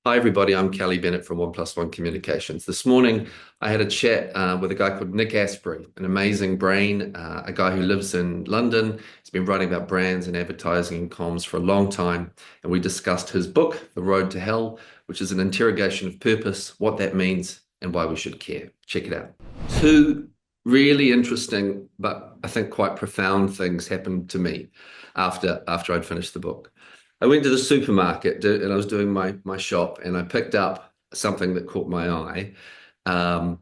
Hi, everybody. I'm Kelly Bennett from One Plus One Communications. This morning, I had a chat with a guy called Nick Asbury, an amazing brain, a guy who lives in London. He's been writing about brands and advertising and comms for a long time. And we discussed his book, The Road to Hell, which is an interrogation of purpose, what that means, and why we should care. Check it out. Two really interesting, but I think quite profound things happened to me after I'd finished the book. I went to the supermarket and I was doing my shop and I picked up something that caught my eye. Um,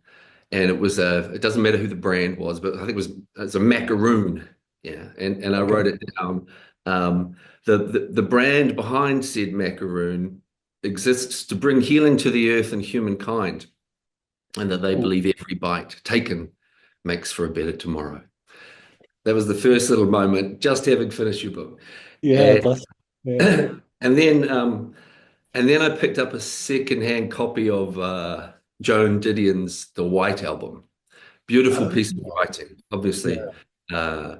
and it doesn't matter who the brand was, but I think it's a macaroon. Yeah. And I wrote Okay. it down. The brand behind said macaroon exists to bring healing to the earth and humankind, and that they Oh, believe every bite taken makes for a better tomorrow. That was the first little moment, just having finished your book. yeah, And bless. Yeah. and then I picked up a secondhand copy of Joan Didion's The White Album. Beautiful Oh, piece of writing, obviously. yeah. Uh,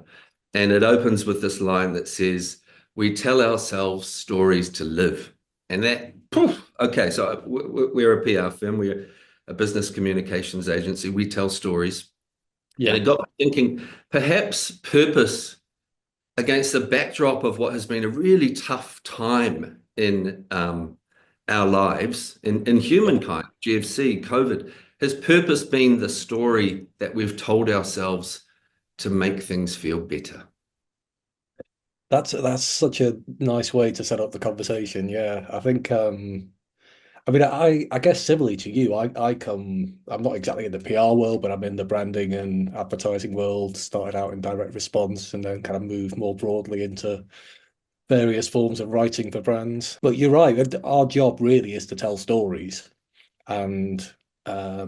and it opens with this line that says, "We tell ourselves stories to live." And that, poof, okay, so we're a PR firm, we're a business communications agency, we tell stories. And Yeah. it got me thinking, perhaps purpose against the backdrop of what has been a really tough time in our lives, in Yeah. humankind, GFC, COVID, has purpose been the story that we've told ourselves to make things feel better? That's such a nice way to set up the conversation. Yeah. I guess similarly to you, I'm not exactly in the PR world, but I'm in the branding and advertising world, started out in direct response and then kind of moved more broadly into various forms of writing for brands. But you're right, our job really is to tell stories. And there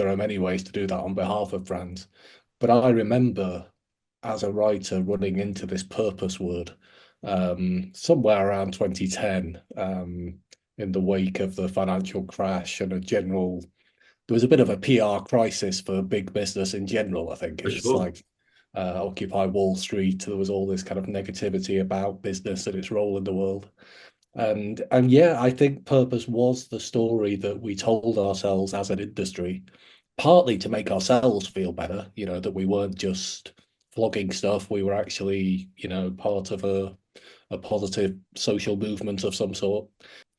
are many ways to do that on behalf of brands. But I remember as a writer running into this purpose word somewhere around 2010, in the wake of the financial crash and a general. There was a bit of a PR crisis for big business in general. I think For it was sure. like Occupy Wall Street. There was all this kind of negativity about business and its role in the world. And yeah, I think purpose was the story that we told ourselves as an industry, partly to make ourselves feel better, that we weren't just flogging stuff, we were actually, part of a positive social movement of some sort.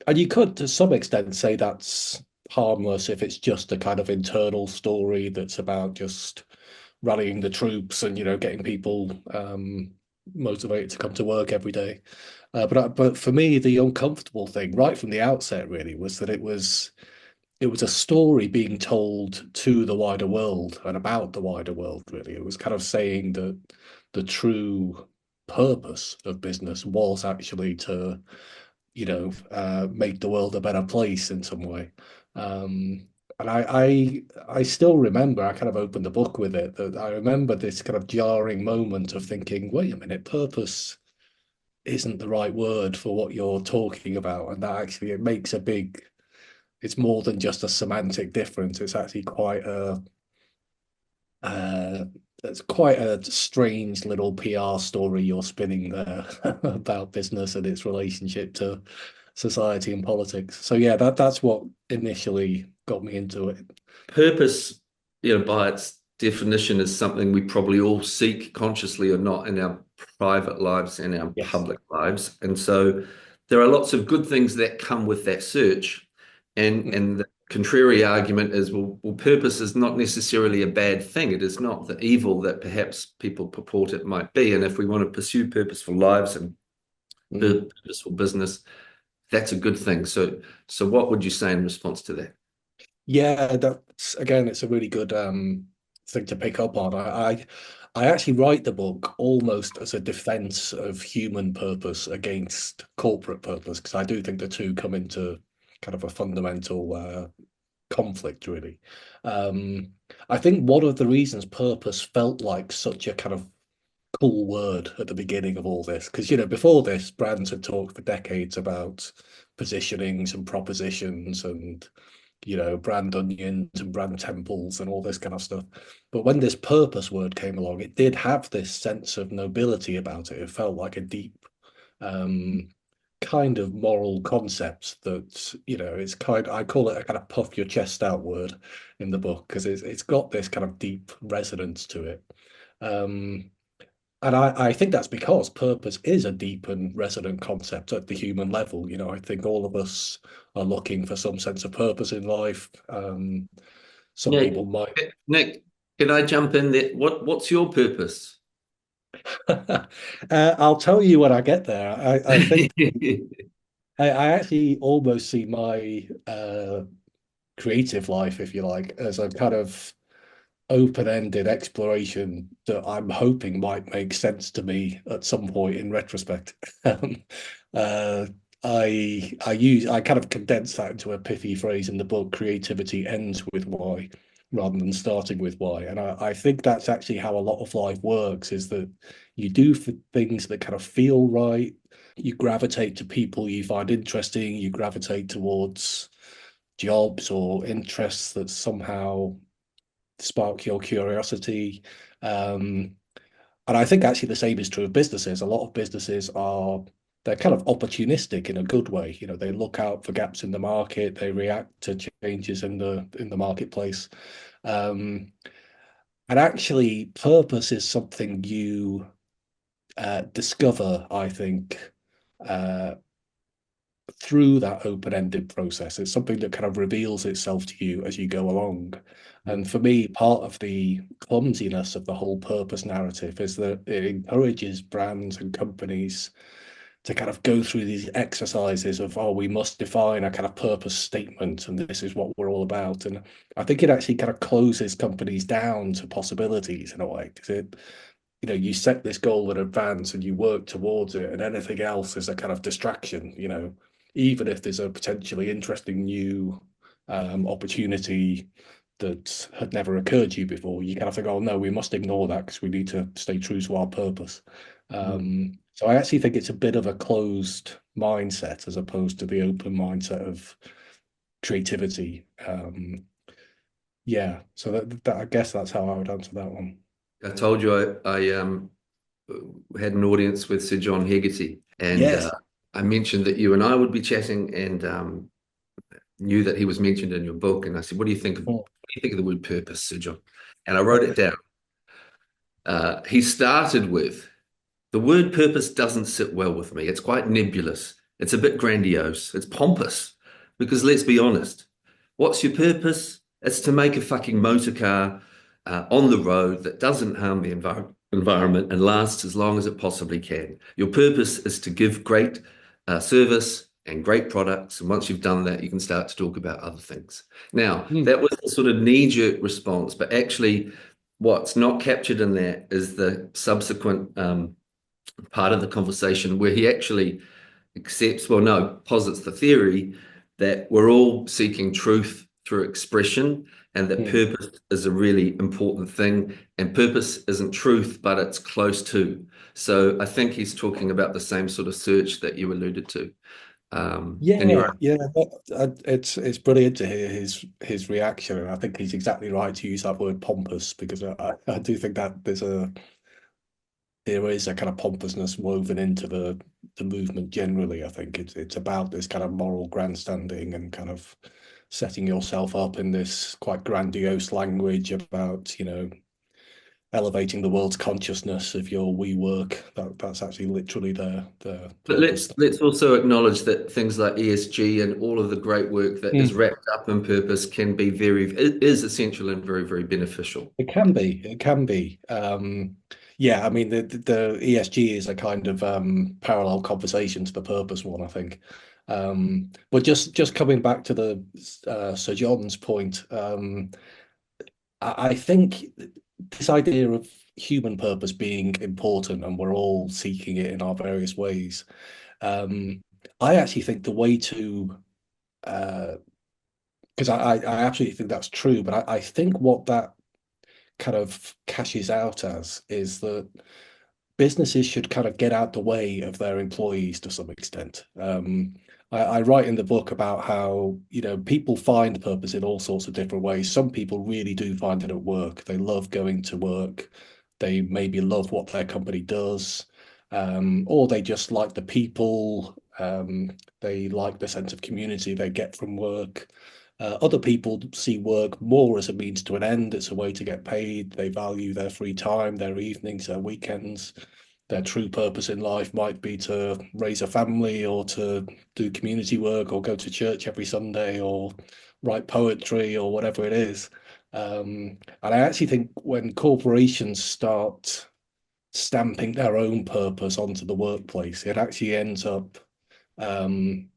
And you could, to some extent, say that's harmless if it's just a kind of internal story that's about just rallying the troops and, getting people motivated to come to work every day. But for me, the uncomfortable thing right from the outset really was that it was a story being told to the wider world and about the wider world. Really, it was kind of saying that the true purpose of business was actually to make the world a better place in some way. And I still remember, I kind of opened the book with it, that I remember this kind of jarring moment of thinking, wait a minute, purpose isn't the right word for what you're talking about. And that actually it makes it's more than just a semantic difference. It's actually uh, it's quite a strange little PR story you're spinning there about business and its relationship to society and politics. So yeah, that's what initially got me into it. Purpose, by its definition, is something we probably all seek consciously or not in our private lives and our Yes. public lives. And so there are lots of good things that come with that search. And the contrary argument is, well, purpose is not necessarily a bad thing. It is not the evil that perhaps people purport it might be. And if we want to pursue purposeful lives and Mm. purposeful business, that's a good thing. So what would you say in response to that? Yeah, that's again, it's a really good thing to pick up on. I actually write the book almost as a defense of human purpose against corporate purpose, because I do think the two come into kind of a fundamental conflict, really. Um, I think one of the reasons purpose felt like such a kind of cool word at the beginning of all this, because before this, brands had talked for decades about positionings and propositions and brand onions and brand temples and all this kind of stuff. But when this purpose word came along, it did have this sense of nobility about it. It felt like a deep um, kind of moral concept that, it's I call it a kind of puff your chest out word in the book because it's got this kind of deep resonance to it. Um, and I think that's because purpose is a deep and resonant concept at the human level. I think all of us are looking for some sense of purpose in life. Some Nick, people might. Nick, can I jump in there? What's your purpose? I'll tell you when I get there. I think I actually almost see my creative life, if you like, as a kind of open-ended exploration that I'm hoping might make sense to me at some point in retrospect. Um, uh, I kind of condense that into a pithy phrase in the book, creativity ends with why rather than starting with why. And I think that's actually how a lot of life works, is that you do things that kind of feel right. You gravitate to people you find interesting, you gravitate towards jobs or interests that somehow spark your curiosity. Um, and I think actually the same is true of businesses. A lot of businesses are they're kind of opportunistic in a good way. They look out for gaps in the market, they react to changes in the marketplace. Um, and actually, purpose is something you discover, I think, uh, through that open-ended process. It's something that kind of reveals itself to you as you go along. And for me, part of the clumsiness of the whole purpose narrative is that it encourages brands and companies to kind of go through these exercises of, oh, we must define a kind of purpose statement, and this is what we're all about. And I think it actually kind of closes companies down to possibilities in a way, because you set this goal in advance and you work towards it, and anything else is a kind of distraction. Even if there's a potentially interesting new opportunity that had never occurred to you before, you kind of think, oh no, we must ignore that because we need to stay true to our purpose. So I actually think it's a bit of a closed mindset as opposed to the open mindset of creativity. Yeah, so that I guess that's how I would answer that one. I told you I had an audience with Sir John Hegarty, and Yes. I mentioned that you and I would be chatting, and knew that he was mentioned in your book. And I said, "What do you think of the word purpose, Sir John?" And I wrote it down. He started with, "The word purpose doesn't sit well with me. It's quite nebulous. It's a bit grandiose. It's pompous. Because let's be honest, what's your purpose? It's to make a fucking motor car on the road that doesn't harm the environment and lasts as long as it possibly can. Your purpose is to give great service and great products. And once you've done that, you can start to talk about other things." Now, Mm. that was a sort of knee-jerk response, but actually, what's not captured in that is the subsequent part of the conversation where he actually accepts, well, no, posits the theory that we're all seeking truth through expression, and that Mm. purpose is a really important thing. And purpose isn't truth, but it's close to. So I think he's talking about the same sort of search that you alluded to. And you're Yeah, right. yeah, it's brilliant to hear his reaction, and I think he's exactly right to use that word pompous because I do think that there is a kind of pompousness woven into the movement generally. I think it's about this kind of moral grandstanding and kind of setting yourself up in this quite grandiose language about, elevating the world's consciousness of your we work. That's actually literally the But purpose. let's also acknowledge that things like ESG and all of the great work that is Mm. wrapped up in purpose can be it is essential and very, very beneficial. It can be. It can be. Yeah, I mean the ESG is a kind of parallel conversation to the purpose one, I think. But just coming back to the Sir John's point, I think this idea of human purpose being important and we're all seeking it in our various ways. Um, I actually think the way to uh, because I absolutely think that's true, but I think what that kind of cashes out as is that businesses should kind of get out the way of their employees to some extent. I write in the book about how, people find purpose in all sorts of different ways. Some people really do find it at work. They love going to work. They maybe love what their company does, or they just like the people. They like the sense of community they get from work. Other people see work more as a means to an end. It's a way to get paid. They value their free time, their evenings, their weekends. Their true purpose in life might be to raise a family or to do community work or go to church every Sunday or write poetry or whatever it is. And I actually think when corporations start stamping their own purpose onto the workplace, it actually ends up um,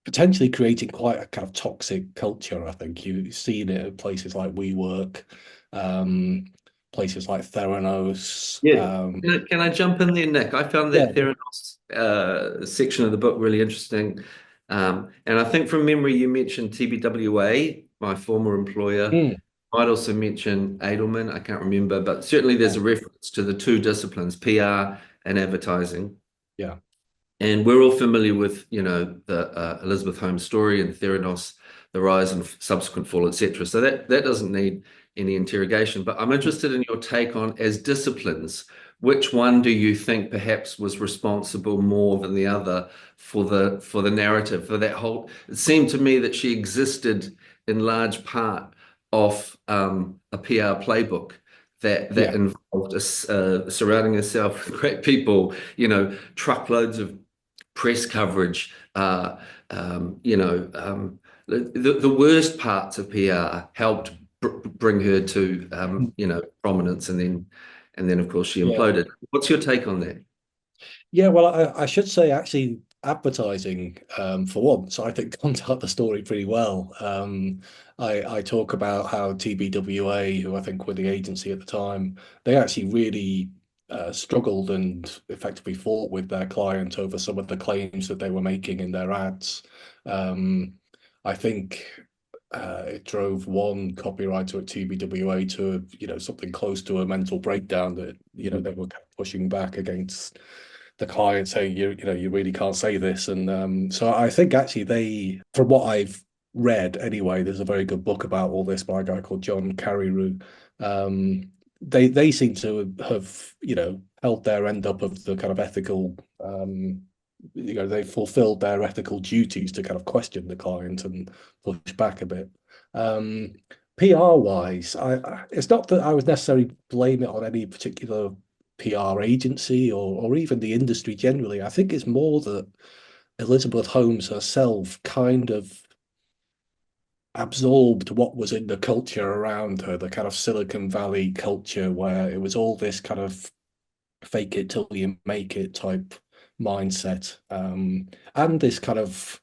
potentially creating quite a kind of toxic culture. I think you've seen it at places like WeWork, um, places like Theranos. Yeah. Can I jump in there, Nick? I found Yeah, that Theranos section of the book really interesting. And I think from memory, you mentioned TBWA, my former employer. mm, I'd also mention Edelman. I can't remember, but certainly there's yeah, a reference to the two disciplines, PR and advertising. yeah, And we're all familiar with, the Elizabeth Holmes story and Theranos, the rise and subsequent fall, etc. So that doesn't need any interrogation. But I'm interested in your take on, as disciplines, which one do you think perhaps was responsible more than the other for the narrative, for that whole? It seemed to me that she existed in large part of a PR playbook that yeah, involved surrounding herself with great people, truckloads of press coverage, the worst parts of PR helped bring her to, prominence, and then of course she yeah. imploded. What's your take on that? Yeah, well, I should say actually advertising for once, I think comes out the story pretty well. I talk about how TBWA, who I think were the agency at the time, they actually really struggled and effectively fought with their client over some of the claims that they were making in their ads. Um, I think it drove one copywriter at TBWA to, something close to a mental breakdown that, they were kind of pushing back against the client saying you really can't say this. And so I think actually from what I've read anyway, there's a very good book about all this by a guy called John Carreyrou. They seem to have held their end up of the kind of ethical they fulfilled their ethical duties to kind of question the client and push back a bit. Um, PR wise, it's not that I would necessarily blame it on any particular PR agency or even the industry generally. I think it's more that Elizabeth Holmes herself kind of absorbed what was in the culture around her, the kind of Silicon Valley culture where it was all this kind of fake it till you make it type mindset, and this kind of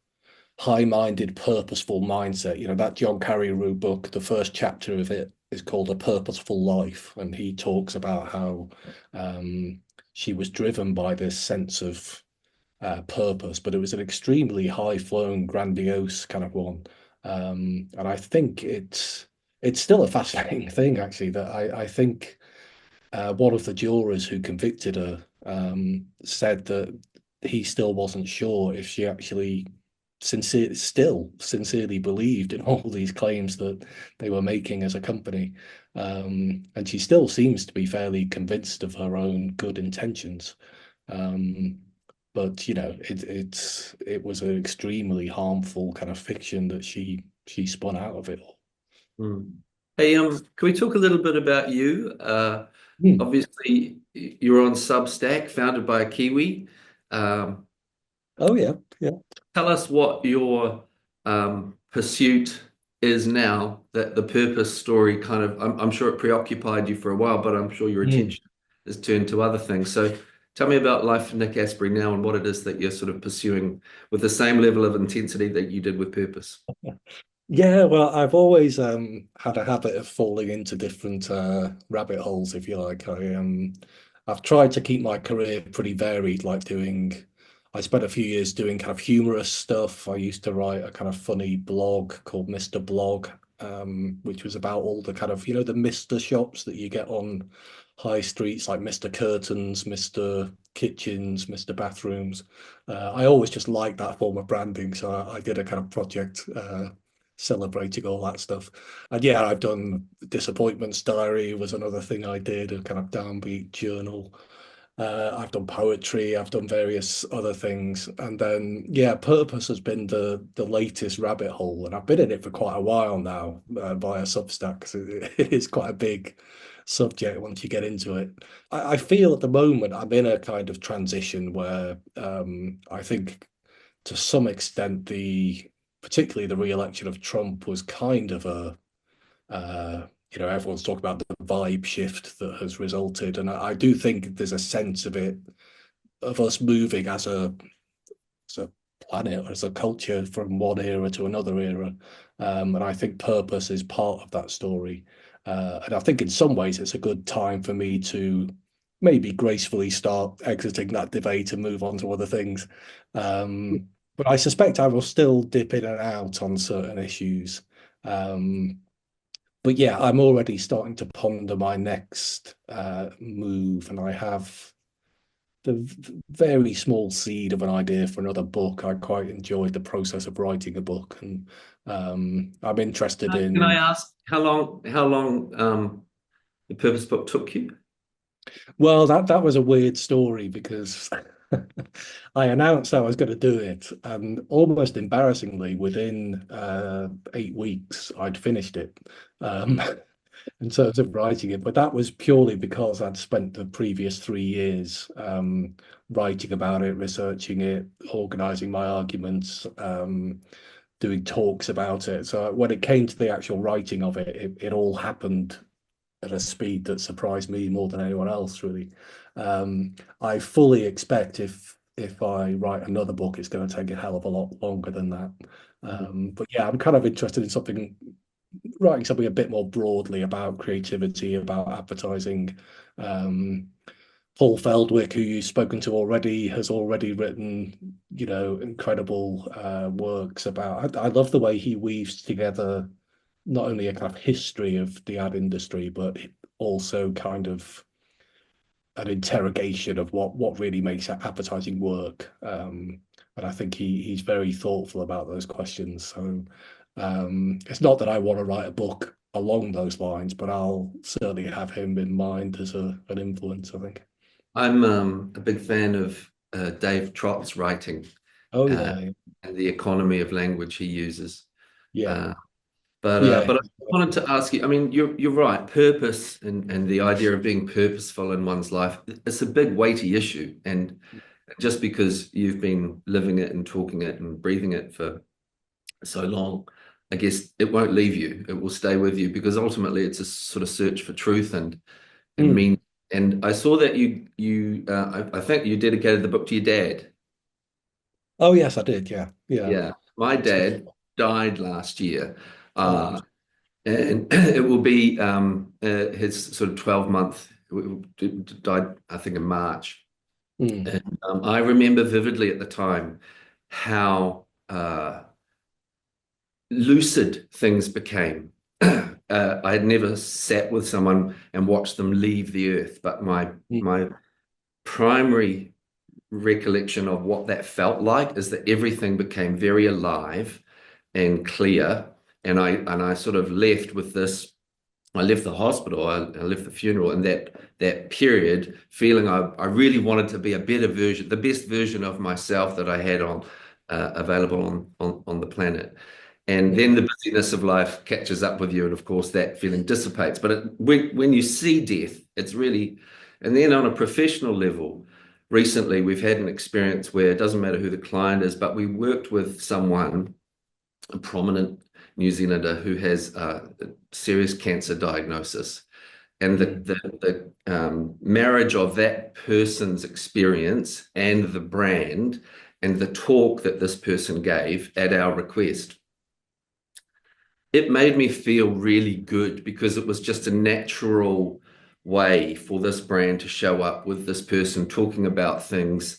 high-minded, purposeful mindset. That John Carreyrou book, the first chapter of it is called A Purposeful Life, and he talks about how she was driven by this sense of purpose, but it was an extremely high-flown, grandiose kind of one. And I think it's still a fascinating thing, actually, that I think one of the jurors who convicted her said that he still wasn't sure if she actually sincerely believed in all these claims that they were making as a company. And she still seems to be fairly convinced of her own good intentions. Um, but it was an extremely harmful kind of fiction that she spun out of it all. Hmm. Hey, can we talk a little bit about you? Hmm. Obviously, you're on Substack, founded by a Kiwi. Um, Oh yeah, yeah. Tell us what your pursuit is now, that the purpose story kind of, I'm sure it preoccupied you for a while, but I'm sure your Hmm. attention is turned to other things. So tell me about life for Nick Asbury now and what it is that you're sort of pursuing with the same level of intensity that you did with purpose. Yeah, well, I've always had a habit of falling into different rabbit holes, if you like. I've tried to keep my career pretty varied, I spent a few years doing kind of humorous stuff. I used to write a kind of funny blog called Mr. Blog, which was about all the kind of, the Mr. shops that you get on high streets, like Mr. Curtains, Mr. Kitchens, Mr. Bathrooms. I always just liked that form of branding, so I did a kind of project celebrating all that stuff. And yeah, I've done Disappointments Diary was another thing I did, a kind of downbeat journal. I've done poetry, I've done various other things, and then yeah, purpose has been the latest rabbit hole, and I've been in it for quite a while now via Substack, 'cause it is quite a big subject once you get into it. I feel at the moment I'm in a kind of transition where I think to some extent particularly the re-election of Trump was kind of everyone's talking about the vibe shift that has resulted, and I do think there's a sense of it, of us moving as a planet, as a culture from one era to another era, and I think purpose is part of that story, and I think in some ways it's a good time for me to maybe gracefully start exiting that debate and move on to other things. But I suspect I will still dip in and out on certain issues. Um, but yeah, I'm already starting to ponder my next move, and I have very small seed of an idea for another book. I quite enjoyed the process of writing a book, and I'm interested Can I in. ask how long the Purpose book took you? Well, that was a weird story because I announced I was going to do it, and almost embarrassingly, within 8 weeks, I'd finished it. Um, in terms of writing it, but that was purely because I'd spent the previous 3 years writing about it, researching it, organizing my arguments, doing talks about it. So when it came to the actual writing of it, it all happened at a speed that surprised me more than anyone else, really. I fully expect if I write another book, it's going to take a hell of a lot longer than that. But yeah, I'm kind of interested in writing something a bit more broadly about creativity, about advertising. Um, Paul Feldwick, who you've spoken to already, has already written, incredible works about. I love the way he weaves together not only a kind of history of the ad industry, but also kind of an interrogation of what really makes advertising work. And I think he's very thoughtful about those questions. So it's not that I want to write a book along those lines, but I'll certainly have him in mind as an influence, I think. I'm a big fan of Dave Trott's writing Oh uh, yeah, and the economy of language he uses. yeah, Uh, but yeah. I wanted to ask you, I mean, you're right, purpose and the idea of being purposeful in one's life, it's a big weighty issue. And just because you've been living it and talking it and breathing it for so long, I guess it won't leave you. It will stay with you because ultimately it's a sort of search for truth and Mm. meaning. And I saw that I think you dedicated the book to your dad. Oh yes, I did. Yeah, yeah. Yeah, my So, dad died last year, oh, and it will be his sort of 12-month died, I think, in March. mm, And I remember vividly at the time how lucid things became. I had never sat with someone and watched them leave the earth, but mm, my primary recollection of what that felt like is that everything became very alive and clear. And I sort of left with this. I left the hospital, I left the funeral, and that period feeling I really wanted to be a better version, the best version of myself that I had on available on the planet. And mm, then the busyness of life catches up with you, and of course that feeling dissipates. But when you see death, it's really, and then on a professional level, recently we've had an experience where it doesn't matter who the client is, but we worked with someone, a prominent New Zealander who has a serious cancer diagnosis. And mm, the marriage of that person's experience and the brand and the talk that this person gave at our request, it made me feel really good because it was just a natural way for this brand to show up with this person talking about things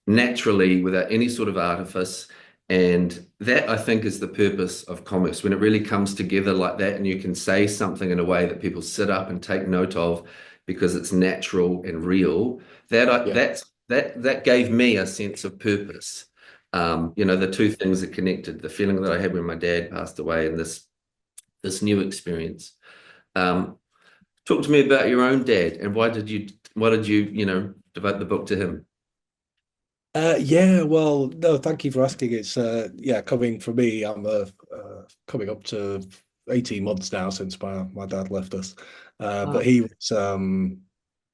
naturally without any sort of artifice. And that, I think, is the purpose of commerce when it really comes together like that, and you can say something in a way that people sit up and take note of because it's natural and real. yeah. That gave me a sense of purpose. The two things are connected: the feeling that I had when my dad passed away, and this new experience. Um, Talk to me about your own dad and why did you devote the book to him? Yeah, well, no, thank you for asking. It's yeah, coming for me, I'm coming up to 18 months now since my dad left us. But Ah, he was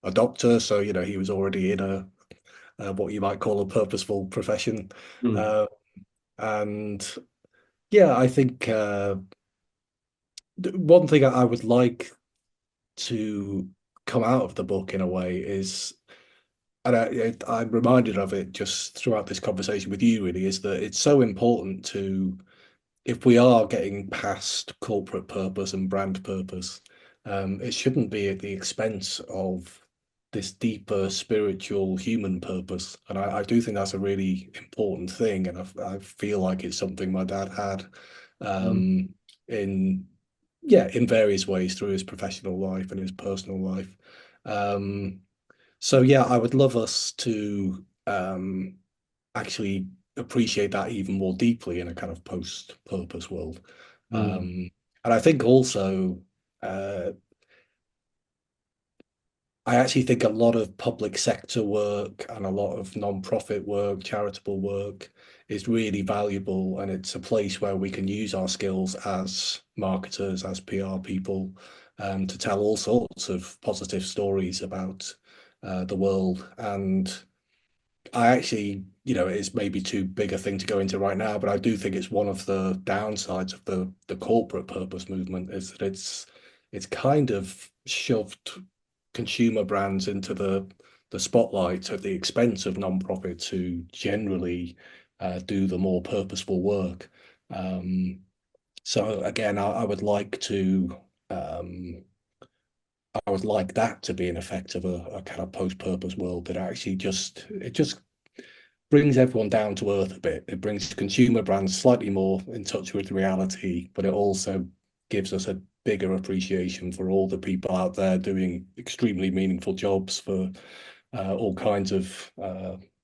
a doctor, so he was already in a what you might call a purposeful profession. mm, Uh, and yeah, I think one thing I would like to come out of the book in a way is, and I'm reminded of it just throughout this conversation with you, really, is that it's so important to, if we are getting past corporate purpose and brand purpose, it shouldn't be at the expense of this deeper spiritual human purpose. And I do think that's a really important thing. And I feel like it's something my dad had mm, um, in, yeah, in various ways through his professional life and his personal life. Um, so yeah, I would love us to actually appreciate that even more deeply in a kind of post-purpose world. mm, And I think also, uh, I actually think a lot of public sector work and a lot of non-profit work, charitable work is really valuable. And it's a place where we can use our skills as marketers, as PR people, to tell all sorts of positive stories about the world. And I actually, it's maybe too big a thing to go into right now, but I do think it's one of the downsides of the corporate purpose movement is that it's kind of shoved consumer brands into the spotlight at the expense of non-profits who generally do the more purposeful work. Um, so again, I would like to um, I would like that to be an effect of a kind of post-purpose world that actually just brings everyone down to earth a bit. It brings consumer brands slightly more in touch with reality, but it also gives us a bigger appreciation for all the people out there doing extremely meaningful jobs for all kinds of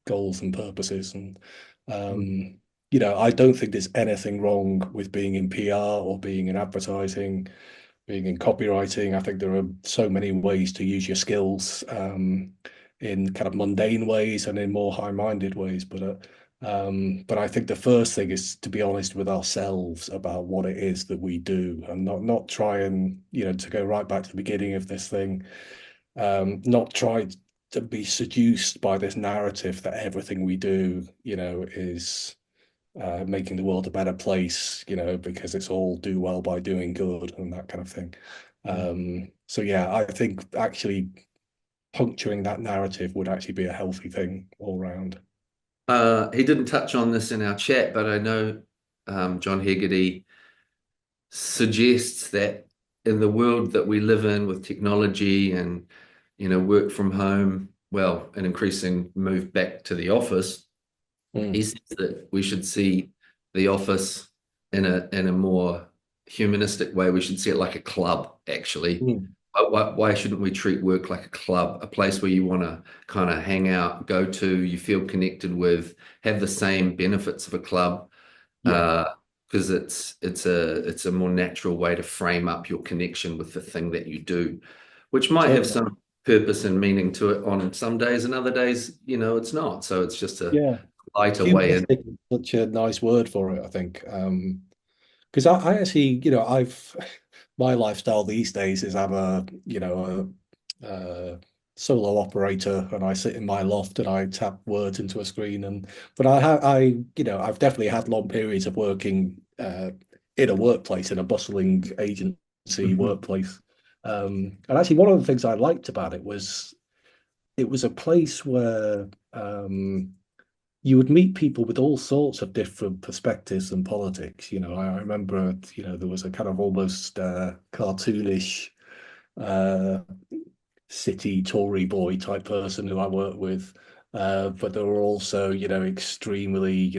goals and purposes. And mm, I don't think there's anything wrong with being in PR or being in advertising, being in copywriting. I think there are so many ways to use your skills in kind of mundane ways and in more high-minded ways. But I think the first thing is to be honest with ourselves about what it is that we do, and not try and to go right back to the beginning of this thing, not try to be seduced by this narrative that everything we do, is making the world a better place, because it's all do well by doing good and that kind of thing. mm. So yeah, I think actually puncturing that narrative would actually be a healthy thing all round. He didn't touch on this in our chat, but I know John Hegarty suggests that in the world that we live in with technology and work from home, well, an increasing move back to the office, he Mm, says that we should see the office in a more humanistic way. We should see it like a club, actually. mm. Why shouldn't we treat work like a club, a place where you want to kind of hang out, go to, you feel connected with, have the same benefits of a club? Yeah, Because it's a more natural way to frame up your connection with the thing that you do, which might have totally. some purpose and meaning to it on some days, and other days, it's not. So it's just a Yeah. lighter way in. Humanistic is such a nice word for it, I think. Because I actually, I've my lifestyle these days is I'm a solo operator and I sit in my loft and I tap words into a screen and but I've definitely had long periods of working in a workplace in a bustling agency Mhm. workplace. And actually one of the things I liked about it was a place where you would meet people with all sorts of different perspectives and politics. I remember, there was a kind of almost cartoonish uh, city Tory boy type person who I worked with. But there were also, extremely,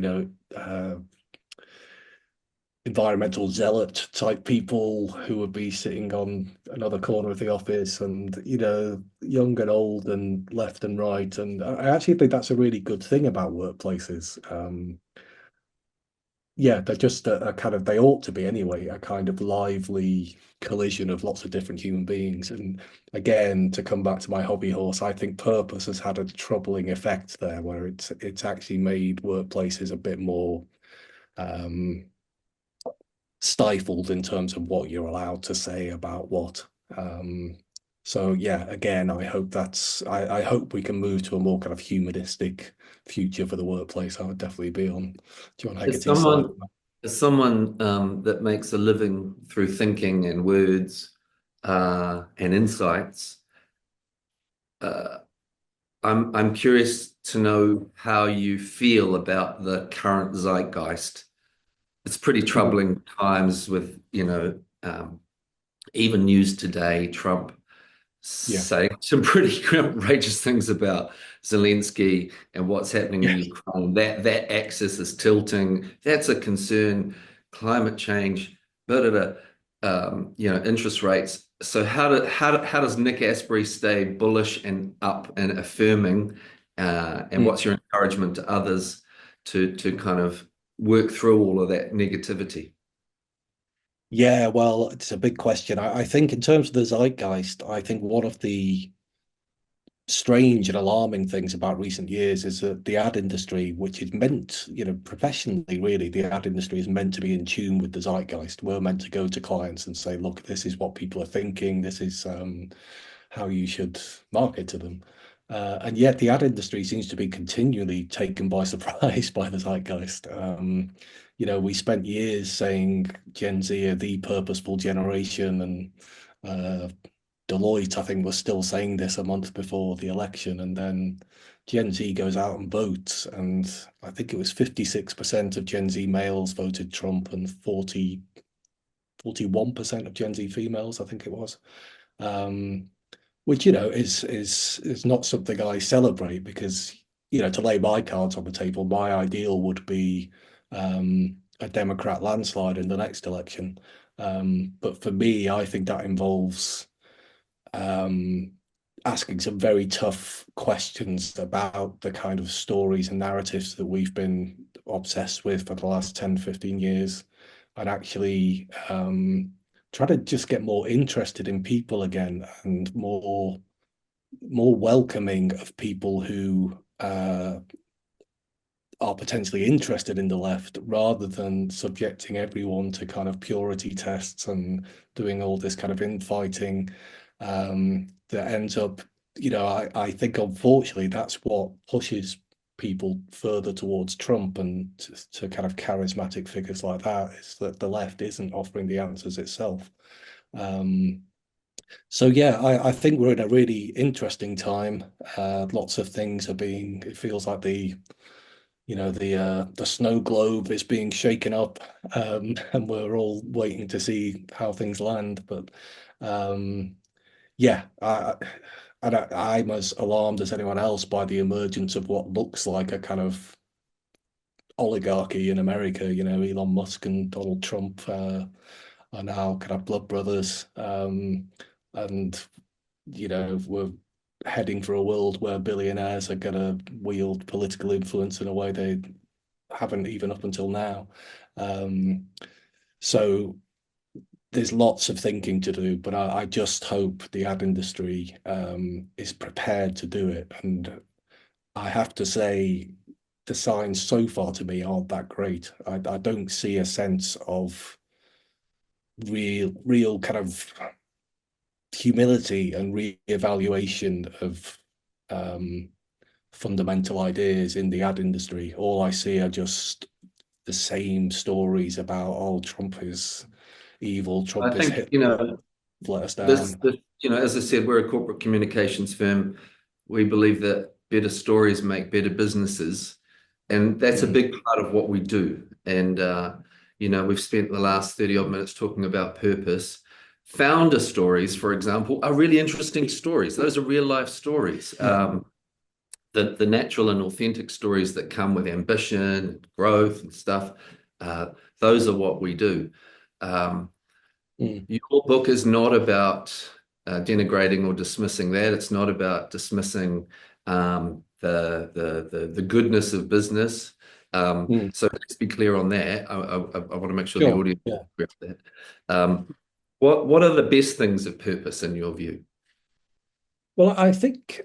environmental zealot type people who would be sitting on another corner of the office and, young and old and left and right. And I actually think that's a really good thing about workplaces. yeah, they're just a kind of, they ought to be anyway, a kind of lively collision of lots of different human beings. And again, to come back to my hobby horse, I think purpose has had a troubling effect there, where it's actually made workplaces a bit more um, stifled in terms of what you're allowed to say about what. Um, so yeah, again, I hope we can move to a more kind of humanistic future for the workplace. I would definitely be on John As Hegarty's side. someone, as someone that makes a living through thinking and words and insights, uh, I'm curious to know how you feel about the current zeitgeist. It's pretty Mm, troubling times with, even news today, Trump yeah. saying some pretty outrageous things about Zelensky and what's happening in Yeah. Ukraine. That axis is tilting. That's a concern. Climate change, but interest rates. So how does Nick Asbury stay bullish and up and affirming? And Mm. what's your encouragement to others to kind of work through all of that negativity? Yeah, well, it's a big question. I think in terms of the zeitgeist, I think one of the strange and alarming things about recent years is that the ad industry, which is meant, professionally, really, the ad industry is meant to be in tune with the zeitgeist. We're meant to go to clients and say, look, this is what people are thinking. This is how you should market to them. And yet the ad industry seems to be continually taken by surprise by the zeitgeist. We spent years saying Gen Z are the purposeful generation, and Deloitte, I think, was still saying this a month before the election, and then Gen Z goes out and votes, and I think it was 56% of Gen Z males voted Trump, and 41% of Gen Z females, I think it was. Um, which is not something I celebrate because to lay my cards on the table, my ideal would be a Democrat landslide in the next election. But for me, I think that involves um, asking some very tough questions about the kind of stories and narratives that we've been obsessed with for the last 10, 15 years, and actually try to just get more interested in people again and more welcoming of people who are potentially interested in the left rather than subjecting everyone to kind of purity tests and doing all this kind of infighting that ends up, I think unfortunately that's what pushes people further towards Trump and to kind of charismatic figures like that, is that the left isn't offering the answers itself. Um, so yeah, I think we're in a really interesting time. Lots of things are being, it feels like the snow globe is being shaken up, and we're all waiting to see how things land. But um, yeah, I'm as alarmed as anyone else by the emergence of what looks like a kind of oligarchy in America. Elon Musk and Donald Trump are now kind of blood brothers, and we're heading for a world where billionaires are going to wield political influence in a way they haven't even up until now. Um, so there's lots of thinking to do, but I just hope the ad industry is prepared to do it. And I have to say, the signs so far to me aren't that great. I don't see a sense of real kind of humility and re-evaluation of um, fundamental ideas in the ad industry. All I see are just the same stories about, oh, Trump is evil, I Trump is think, Hitler, let us this, down. this, as I said, we're a corporate communications firm. We believe that better stories make better businesses, and that's a Mm. big part of what we do. And we've spent the last 30 odd minutes talking about purpose. Founder stories, for example, are really interesting stories. Those are real life stories. Yeah. The natural and authentic stories that come with ambition, growth, and stuff. Uh, those are what we do. Um, Mm. your book is not about denigrating or dismissing that. It's not about dismissing the goodness of business. Mm. So let's be clear on that. I want to make sure the Sure. audience is Yeah. clear on that. What are the best things of purpose in your view? Well, I think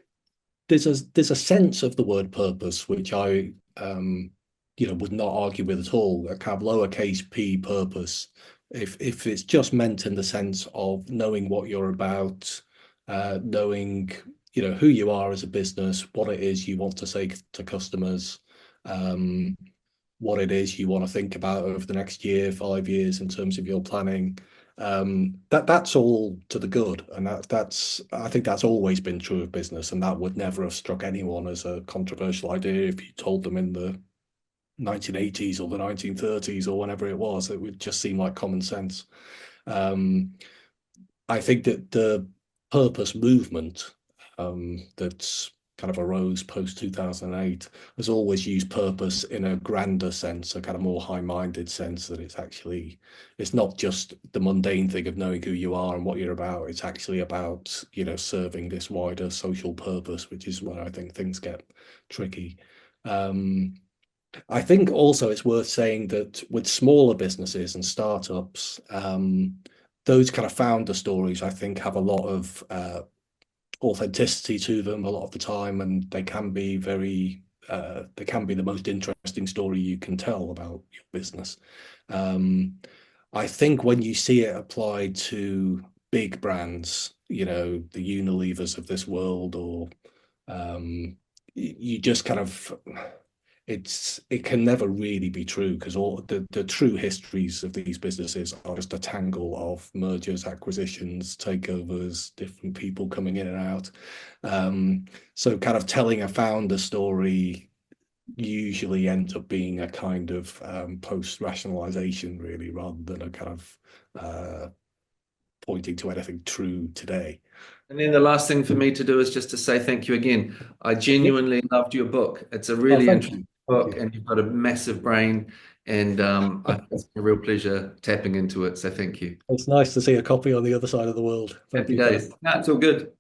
there's a sense of the word purpose which I would not argue with at all. A kind of lowercase p purpose. If it's just meant in the sense of knowing what you're about, knowing who you are as a business, what it is you want to say to customers, um, what it is you want to think about over the next year, 5 years in terms of your planning. That's all to the good, and that's I think that's always been true of business, and that would never have struck anyone as a controversial idea if you told them in the 1980s or the 1930s or whenever it was. It would just seem like common sense. Um, I think that the purpose movement that's kind of arose post 2008 has always used purpose in a grander sense, a kind of more high-minded sense that it's not just the mundane thing of knowing who you are and what you're about. It's actually about, serving this wider social purpose, which is where I think things get tricky. Um, I think also it's worth saying that with smaller businesses and startups, those kind of founder stories, I think, have a lot of authenticity to them a lot of the time, and they can be the most interesting story you can tell about your business. Um, I think when you see it applied to big brands, the Unilevers of this world, or you just kind of it can never really be true because all the true histories of these businesses are just a tangle of mergers, acquisitions, takeovers, different people coming in and out. So kind of telling a founder story usually ends up being a kind of post-rationalization, really, rather than a kind of pointing to anything true today. And then the last thing for me to do is just to say thank you again. I Yeah. genuinely loved your book. It's a Oh, really thank interesting you. Thank book, you. and you've got a massive brain, and I think it's a real pleasure tapping into it. So thank you. It's nice to see a copy on the other side of the world. Thank Happy you, Philip. days. No, it's all good.